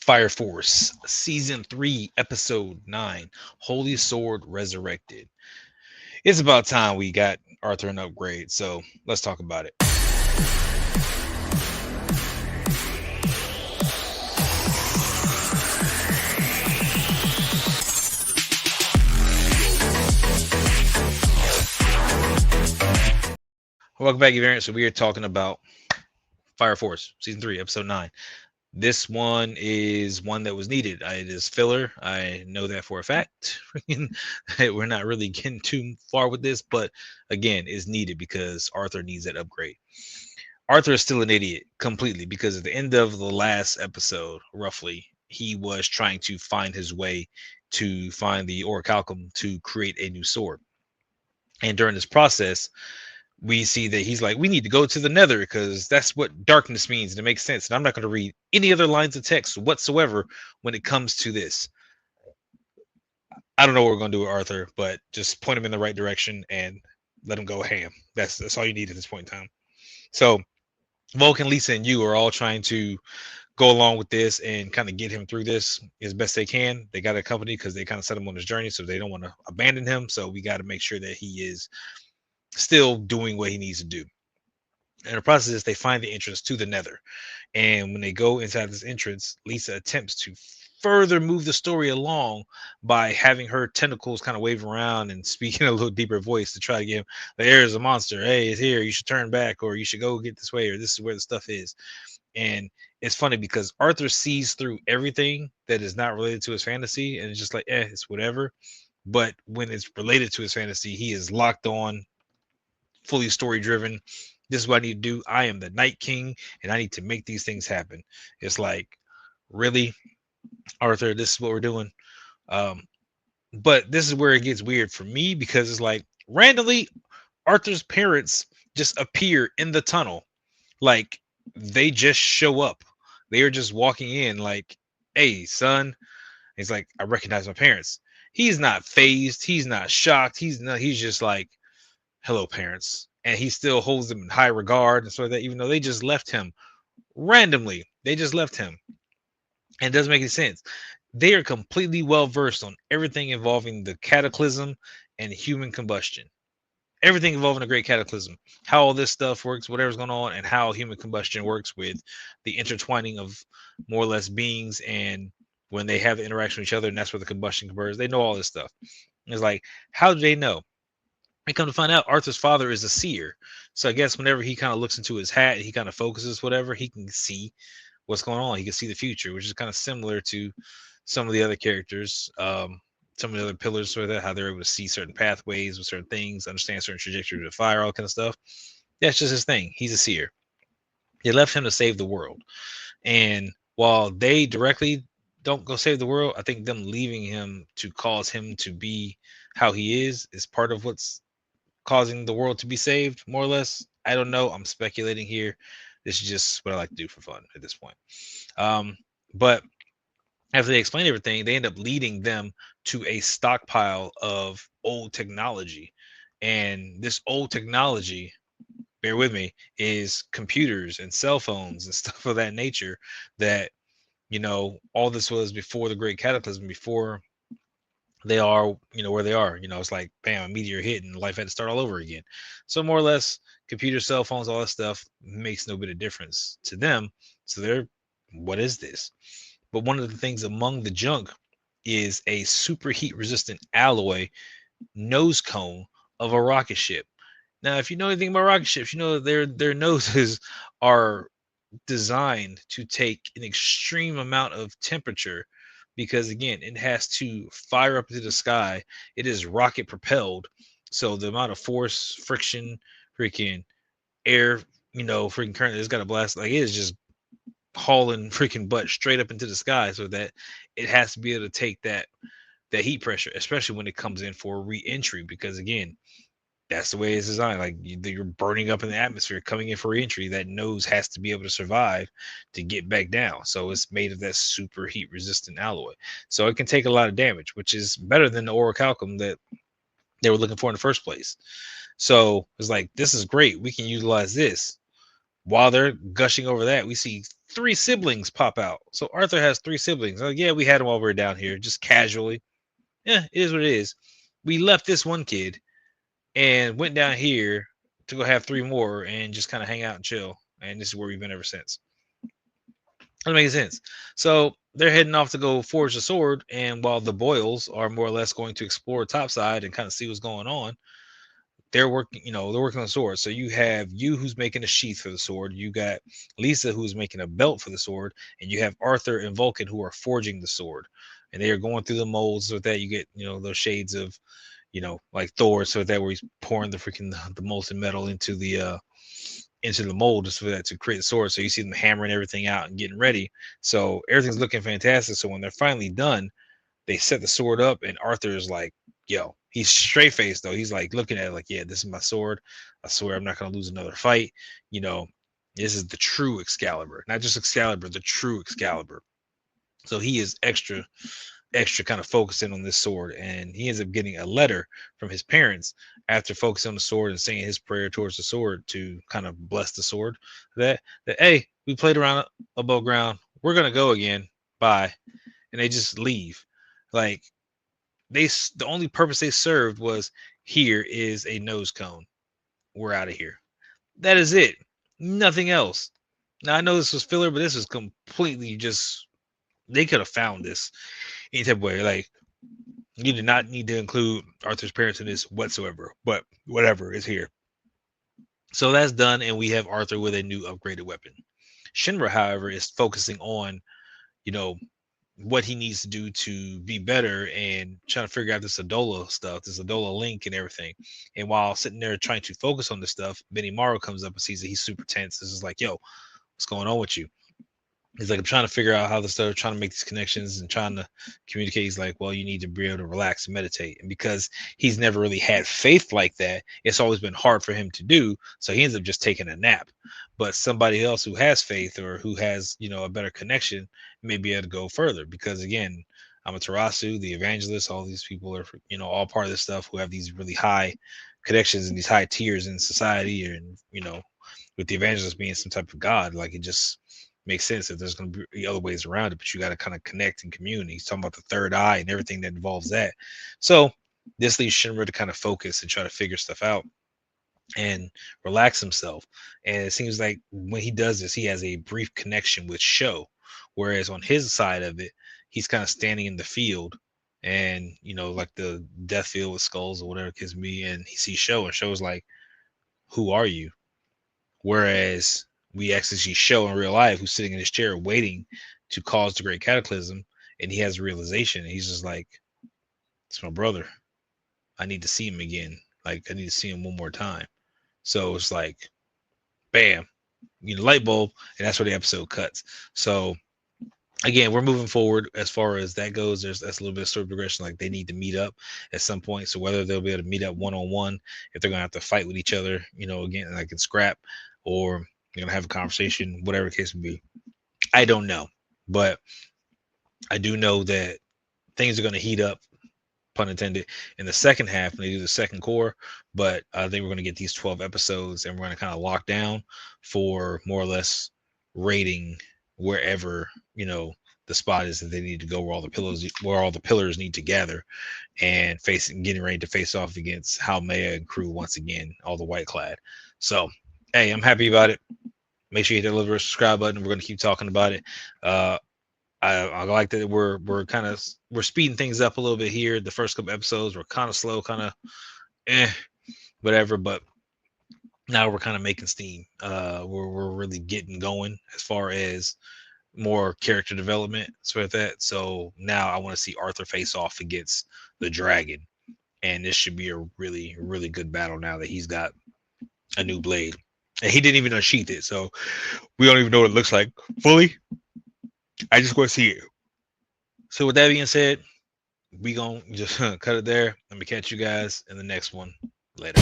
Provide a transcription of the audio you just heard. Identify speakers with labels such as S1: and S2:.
S1: Fire Force, Season 3, Episode 9, Holy Sword Resurrected. It's about time we got Arthur an upgrade, so let's talk about it. Welcome back, Evariant. So we are talking about Fire Force, Season 3, Episode 9. This one is one that was needed. It is filler. I know that for a fact. We're not really getting too far with this, but again, it's needed because Arthur needs that upgrade. Arthur is still an idiot completely because at the end of the last episode, roughly, he was trying to find his way to find the orichalcum to create a new sword. And during this process, we see that he's like, we need to go to the nether because that's what darkness means, and it makes sense. And I'm not going to read any other lines of text whatsoever when it comes to this. I don't know what we're going to do with Arthur, but just point him in the right direction and let him go ham. That's all you need at this point in time. So Vulcan, Lisa, and you are all trying to go along with this and kind of get him through this as best they can. They got a company because they kind of set him on his journey, so they don't want to abandon him. So we got to make sure that he is still doing what he needs to do. And the process is they find the entrance to the nether. And when they go inside this entrance, Lisa attempts to further move the story along by having her tentacles kind of wave around and speak in a little deeper voice to try to get him, there's a monster. Hey, it's here. You should turn back, or you should go get this way, or this is where the stuff is. And it's funny because Arthur sees through everything that is not related to his fantasy. And it's just like, it's whatever. But when it's related to his fantasy, he is locked on, fully story driven. This is what I need to do. I am the Night King and I need to make these things happen. It's like, really, Arthur, this is what we're doing. But this is where it gets weird for me because it's like randomly Arthur's parents just appear in the tunnel. Like they just show up. They are just walking in like, hey, son. He's like, I recognize my parents. He's not phased. He's not shocked. He's just like, hello, parents. And he still holds them in high regard and so like that, even though they just left him randomly. They just left him. And it doesn't make any sense. They are completely well versed on everything involving the cataclysm and human combustion. Everything involving the great cataclysm, how all this stuff works, whatever's going on, and how human combustion works with the intertwining of more or less beings and when they have the interaction with each other, and that's where the combustion occurs. They know all this stuff. It's like, how do they know? And come to find out, Arthur's father is a seer. So I guess whenever he kind of looks into his hat, he kind of focuses whatever, he can see what's going on. He can see the future, which is kind of similar to some of the other characters, some of the other pillars, sort of that, how they're able to see certain pathways with certain things, understand certain trajectories of fire, all kind of stuff. That's just his thing. He's a seer. They left him to save the world. And while they directly don't go save the world, I think them leaving him to cause him to be how he is part of what's causing the world to be saved, more or less. I don't know. I'm speculating here. This is just what I like to do for fun at this point. But after they explain everything, they end up leading them to a stockpile of old technology. And this old technology, bear with me, is computers and cell phones and stuff of that nature that, all this was before the great cataclysm, before they are, where they are. It's like, bam, a meteor hit and life had to start all over again. So more or less, computers, cell phones, all that stuff makes no bit of difference to them. So they're, what is this? But one of the things among the junk is a superheat resistant alloy nose cone of a rocket ship. Now, if you know anything about rocket ships, you know that their noses are designed to take an extreme amount of temperature because, again, it has to fire up into the sky. It is rocket propelled. So the amount of force, friction, freaking air, freaking current that's got to blast, like, it is just hauling freaking butt straight up into the sky, so that it has to be able to take that heat pressure, especially when it comes in for re-entry, because again, that's the way it's designed. Like you're burning up in the atmosphere coming in for re-entry. That nose has to be able to survive to get back down. So it's made of that super heat resistant alloy. So it can take a lot of damage, which is better than the orichalcum that they were looking for in the first place. So it's like, this is great. We can utilize this. While they're gushing over that, we see 3 siblings pop out. So Arthur has 3 siblings. Oh yeah, we had them while we were down here, just casually. Yeah, it is what it is. We left this one kid and went down here to go have 3 more and just kind of hang out and chill. And this is where we've been ever since. That makes sense. So they're heading off to go forge the sword, and while the Boyles are more or less going to explore topside and kind of see what's going on, they're working, they're working on the sword. So you have you who's making a sheath for the sword, you got Lisa who's making a belt for the sword, and you have Arthur and Vulcan who are forging the sword. And they are going through the molds with that. You get, those shades of, like Thor, so that where he's pouring the molten metal into the mold just for that to create the sword. So you see them hammering everything out and getting ready. So everything's looking fantastic. So when they're finally done, they set the sword up, and Arthur is like, yo, he's straight faced though. He's like looking at it like, yeah, this is my sword. I swear I'm not gonna lose another fight. This is the true Excalibur, not just Excalibur, the true Excalibur. So he is extra kind of focusing on this sword, and he ends up getting a letter from his parents after focusing on the sword and saying his prayer towards the sword to kind of bless the sword. That hey, we played around above ground. We're gonna go again. Bye. And they just leave. Like the only purpose they served was, here is a nose cone. We're out of here. That is it. Nothing else. Now I know this was filler, but this is completely just, they could have found this any type of way. Like, you did not need to include Arthur's parents in this whatsoever, but whatever is here. So that's done, and we have Arthur with a new upgraded weapon. Shinra, however, is focusing on, what he needs to do to be better and trying to figure out this Adola stuff, this Adola link and everything. And while sitting there trying to focus on this stuff, Benny Morrow comes up and sees that he's super tense. This is like, yo, what's going on with you? He's like, I'm trying to figure out how to start trying to make these connections and trying to communicate. He's like, well, you need to be able to relax and meditate. And because he's never really had faith like that, it's always been hard for him to do. So he ends up just taking a nap. But somebody else who has faith or who has, a better connection may be able to go further. Because again, Amaterasu, the evangelist, all these people are, all part of this stuff who have these really high connections and these high tiers in society. And, with the evangelist being some type of God, like it just makes sense that there's going to be other ways around it, but you got to kind of connect and commune. He's talking about the third eye and everything that involves that. So this leaves Shinra to kind of focus and try to figure stuff out and relax himself. And it seems like when he does this, he has a brief connection with Sho, whereas on his side of it, he's kind of standing in the field and, like the death field with skulls or whatever it gives me. And he sees Sho, and Sho's like, who are you? Whereas we actually see Sho in real life, who's sitting in his chair waiting to cause the great cataclysm, and he has a realization. And he's just like, it's my brother. I need to see him again. Like, I need to see him one more time. So it's like, bam, light bulb, and that's where the episode cuts. So again, we're moving forward as far as that goes. That's a little bit of story progression. Like, they need to meet up at some point. So whether they'll be able to meet up one-on-one, if they're gonna have to fight with each other, again, like in scrap, or you're gonna have a conversation, whatever the case would be, I don't know. But I do know that things are gonna heat up, pun intended, in the second half when they do the second core. But I think we're gonna get these 12 episodes, and we're gonna kind of lock down for more or less rating wherever the spot is that they need to go, where all the pillars need to gather, and getting ready to face off against Haumea and crew once again, all the white clad. So hey, I'm happy about it. Make sure you hit the little subscribe button. We're going to keep talking about it. I like that we're speeding things up a little bit here. The first couple episodes were kind of slow, kind of whatever, but now we're kind of making steam. We're really getting going as far as more character development, so with that. So now I want to see Arthur face off against the dragon, and this should be a really, really good battle now that he's got a new blade. And he didn't even unsheath it, so we don't even know what it looks like fully. I just want to see it. So with that being said, we gonna just cut it there. Let me catch you guys in the next one. Later.